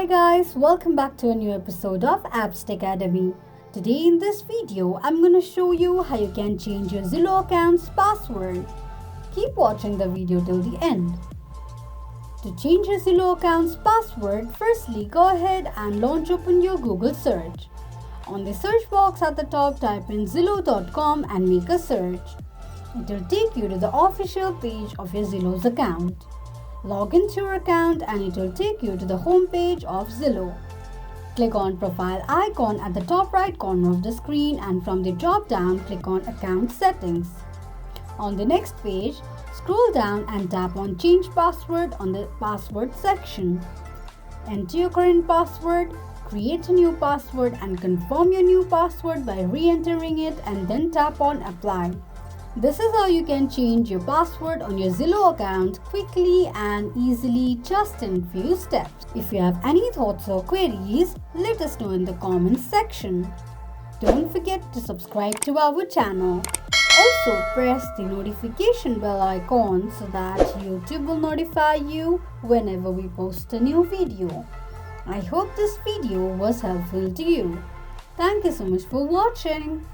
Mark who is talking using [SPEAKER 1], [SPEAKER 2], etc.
[SPEAKER 1] Hi guys, welcome back to a new episode of Apps Academy. Today in this video, I'm going to show you how you can change your Zillow account's password. Keep watching the video till the end. To change your Zillow account's password, firstly go ahead and launch open your Google search. On the search box at the top, type in zillow.com and make a search. It will take you to the official page of your Zillow's account. Log into your account and it will take you to the home page of Zillow. Click on profile icon at the top right corner of the screen and from the drop down click on account settings. On the next page, scroll down and tap on change password on the password section. Enter your current password, create a new password and confirm your new password by re-entering it and then tap on apply. This is how you can change your password on your Zillow account quickly and easily just in few steps. If you have any thoughts or queries, let us know in the comments section. Don't forget to subscribe to our channel. Also press the notification bell icon so that YouTube will notify you whenever we post a new video. I hope this video was helpful to you. Thank you so much for watching.